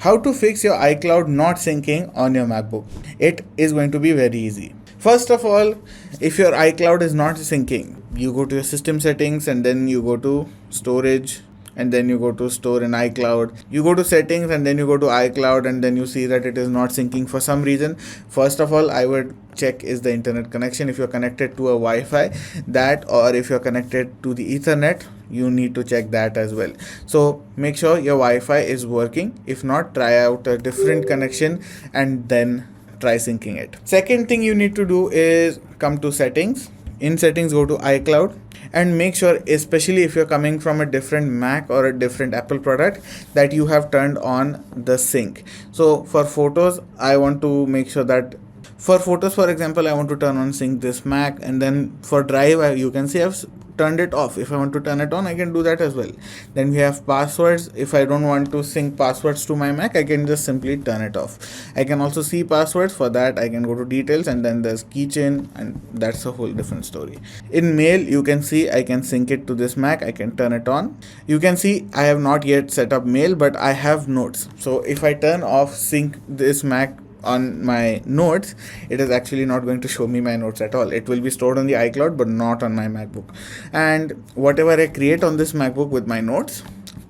How to fix your iCloud not syncing on your MacBook? It is going to be very easy. First of all, if your iCloud is not syncing, you go to your system settings and then you go to storage and then you go to store in iCloud. You go to settings and then you go to iCloud and then you see that it is not syncing for some reason. First of all, I would check is the internet connection. If you're connected to a Wi-Fi, that, or if you're connected to the Ethernet, you need to check that as well. So make sure your Wi-Fi is working. If not, try out a different connection and then try syncing it. Second thing you need to do is come to settings. In settings, go to iCloud and make sure, especially if you're coming from a different Mac or a different Apple product, that you have turned on the sync. So for photos, I want to make sure that for photos, for example, I want to turn on sync this Mac, and then for drive, you can see I've turned it off. If I want to turn it on, I can do that as well. Then we have passwords. If I don't want to sync passwords to my Mac, I can just simply turn it off. I can also see passwords. For that, I can go to details and then there's keychain, and that's a whole different story. In mail, you can see I can sync it to this Mac. I can turn it on. You can see I have not yet set up mail, but I have notes. So if I turn off sync this Mac on my notes, it is actually not going to show me my notes at all. It will be stored on the iCloud but not on my MacBook, and whatever I create on this MacBook with my notes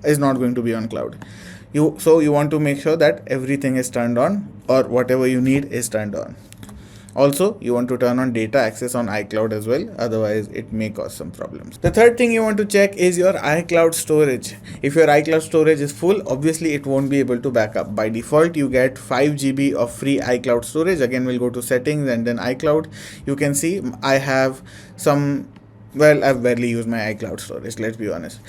is not going to be on cloud. So you want to make sure that everything is turned on, or whatever you need is turned on. Also, you want to turn on data access on iCloud as well, otherwise it may cause some problems. The third thing you want to check is your iCloud storage. If your iCloud storage is full, obviously it won't be able to back up. By default, you get 5 GB of free iCloud storage. Again, we'll go to settings and then iCloud. You can see I have some, well, I've barely used my iCloud storage, let's be honest.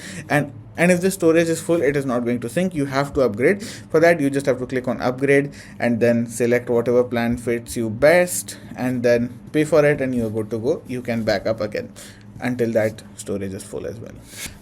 And if the storage is full, it is not going to sync. You have to upgrade. For that, you just have to click on upgrade and then select whatever plan fits you best and then pay for it, and you're good to go. You can back up again until that storage is full as well.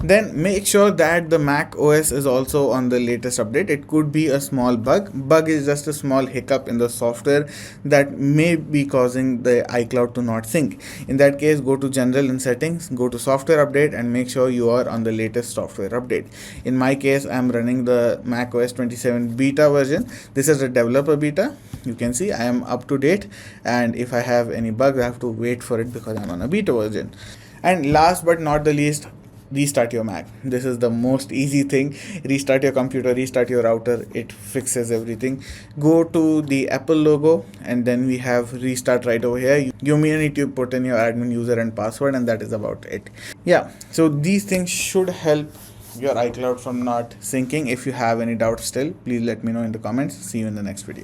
Then make sure that the macOS is also on the latest update. It could be a small bug. Bug is just a small hiccup in the software that may be causing the iCloud to not sync. In that case, go to general in settings, go to software update and make sure you are on the latest software update. In my case, I'm running the macOS 27 beta version. This is a developer beta. You can see I am up to date, and if I have any bugs, I have to wait for it because I'm on a beta version. And last but not the least, restart your Mac. This is the most easy thing. Restart your computer, restart your router. It fixes everything. Go to the Apple logo and then we have restart right over here. You may need to put in your admin user and password, and that is about it. Yeah, so these things should help your iCloud from not syncing. If you have any doubts still, please let me know in the comments. See you in the next video.